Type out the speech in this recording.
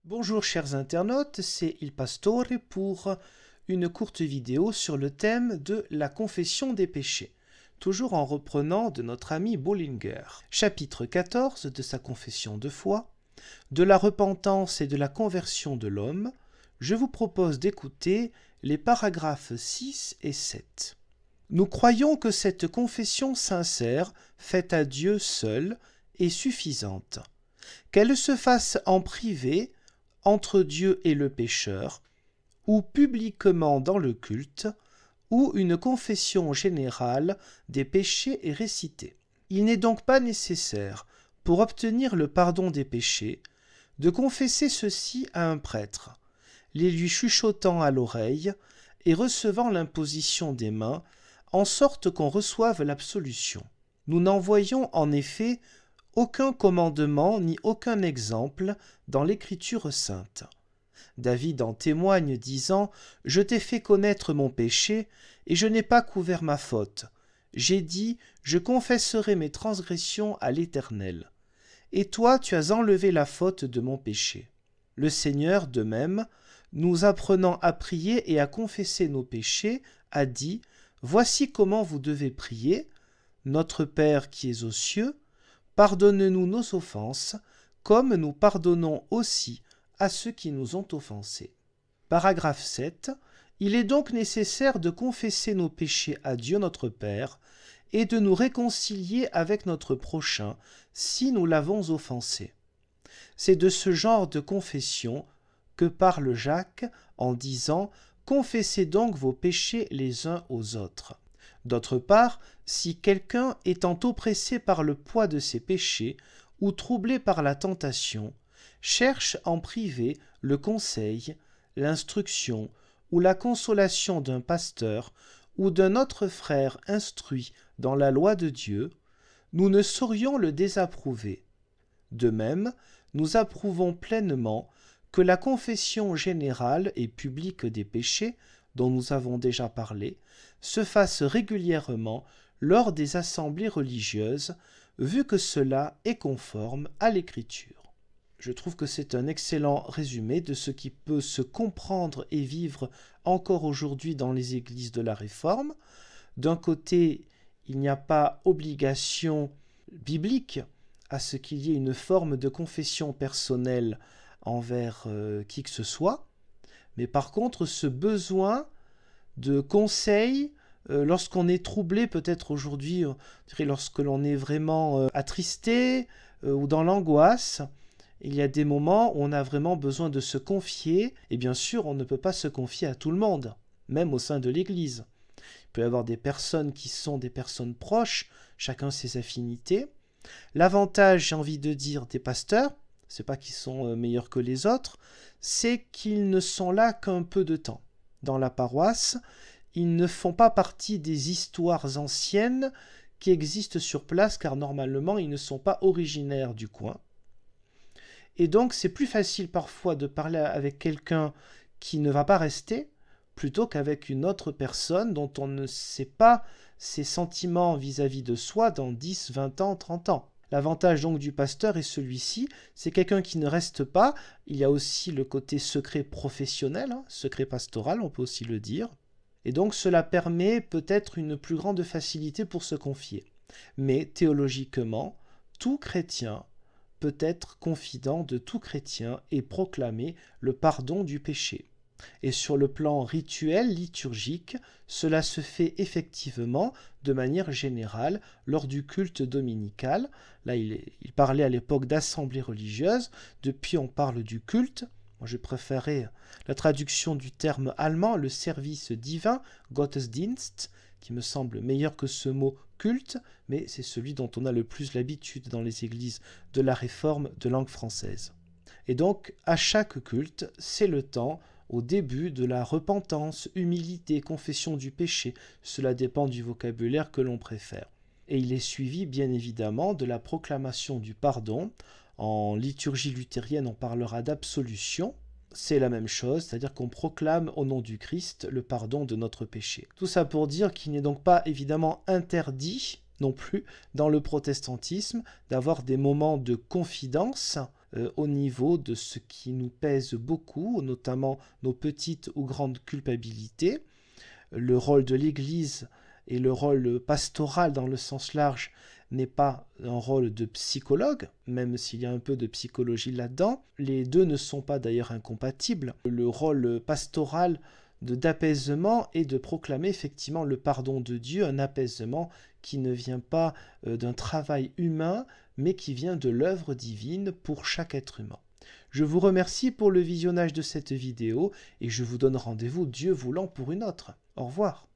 Bonjour chers internautes, c'est Il Pastore pour une courte vidéo sur le thème de la confession des péchés, toujours en reprenant de notre ami Bullinger. Chapitre 14 de sa confession de foi, de la repentance et de la conversion de l'homme, je vous propose d'écouter les paragraphes 6 et 7. Nous croyons que cette confession sincère, faite à Dieu seul, est suffisante. Qu'elle se fasse en privé, entre Dieu et le pécheur, ou publiquement dans le culte, où une confession générale des péchés est récitée. Il n'est donc pas nécessaire, pour obtenir le pardon des péchés, de confesser ceci à un prêtre, les lui chuchotant à l'oreille et recevant l'imposition des mains, en sorte qu'on reçoive l'absolution. Nous n'en voyons en effet aucun commandement ni aucun exemple dans l'Écriture sainte. David en témoigne disant « Je t'ai fait connaître mon péché, et je n'ai pas couvert ma faute. J'ai dit « Je confesserai mes transgressions à l'Éternel. » Et toi, tu as enlevé la faute de mon péché. Le Seigneur, de même, nous apprenant à prier et à confesser nos péchés, a dit « Voici comment vous devez prier, Notre Père qui es aux cieux, pardonne-nous nos offenses, comme nous pardonnons aussi à ceux qui nous ont offensés. » Paragraphe 7. Il est donc nécessaire de confesser nos péchés à Dieu notre Père et de nous réconcilier avec notre prochain si nous l'avons offensé. C'est de ce genre de confession que parle Jacques en disant « Confessez donc vos péchés les uns aux autres ». D'autre part, si quelqu'un étant oppressé par le poids de ses péchés ou troublé par la tentation, cherche en privé le conseil, l'instruction ou la consolation d'un pasteur ou d'un autre frère instruit dans la loi de Dieu, nous ne saurions le désapprouver. De même, nous approuvons pleinement que la confession générale et publique des péchés, dont nous avons déjà parlé, se fasse régulièrement lors des assemblées religieuses, vu que cela est conforme à l'Écriture. Je trouve que c'est un excellent résumé de ce qui peut se comprendre et vivre encore aujourd'hui dans les églises de la Réforme. D'un côté, il n'y a pas obligation biblique à ce qu'il y ait une forme de confession personnelle envers qui que ce soit, mais par contre ce besoin de conseil lorsqu'on est troublé, peut-être aujourd'hui, lorsque l'on est vraiment attristé ou dans l'angoisse, il y a des moments où on a vraiment besoin de se confier, et bien sûr on ne peut pas se confier à tout le monde, même au sein de l'Église. Il peut y avoir des personnes qui sont des personnes proches, chacun ses affinités. L'avantage, j'ai envie de dire, des pasteurs, c'est pas qu'ils sont meilleurs que les autres, c'est qu'ils ne sont là qu'un peu de temps. Dans la paroisse, ils ne font pas partie des histoires anciennes qui existent sur place, car normalement, ils ne sont pas originaires du coin. Et donc, c'est plus facile parfois de parler avec quelqu'un qui ne va pas rester, plutôt qu'avec une autre personne dont on ne sait pas ses sentiments vis-à-vis de soi dans 10, 20 ans, 30 ans. L'avantage donc du pasteur est celui-ci, c'est quelqu'un qui ne reste pas. Il y a aussi le côté secret professionnel, secret pastoral, on peut aussi le dire. Et donc cela permet peut-être une plus grande facilité pour se confier. Mais théologiquement, tout chrétien peut être confident de tout chrétien et proclamer le pardon du péché. Et sur le plan rituel, liturgique, cela se fait effectivement de manière générale lors du culte dominical. Là, il parlait à l'époque d'assemblée religieuse, depuis on parle du culte. Moi, je préférais la traduction du terme allemand, le service divin, Gottesdienst, qui me semble meilleur que ce mot culte, mais c'est celui dont on a le plus l'habitude dans les églises de la Réforme de langue française. Et donc, à chaque culte, c'est le temps au début de la repentance, humilité, confession du péché. Cela dépend du vocabulaire que l'on préfère. Et il est suivi, bien évidemment, de la proclamation du pardon. En liturgie luthérienne, on parlera d'absolution. C'est la même chose, c'est-à-dire qu'on proclame au nom du Christ le pardon de notre péché. Tout ça pour dire qu'il n'est donc pas évidemment interdit non plus dans le protestantisme d'avoir des moments de confidence au niveau de ce qui nous pèse beaucoup, notamment nos petites ou grandes culpabilités. Le rôle de l'Église et le rôle pastoral dans le sens large n'est pas un rôle de psychologue, même s'il y a un peu de psychologie là-dedans. Les deux ne sont pas d'ailleurs incompatibles. Le rôle pastoral d'apaisement et de proclamer effectivement le pardon de Dieu, un apaisement qui ne vient pas d'un travail humain, mais qui vient de l'œuvre divine pour chaque être humain. Je vous remercie pour le visionnage de cette vidéo et je vous donne rendez-vous, Dieu voulant, pour une autre. Au revoir.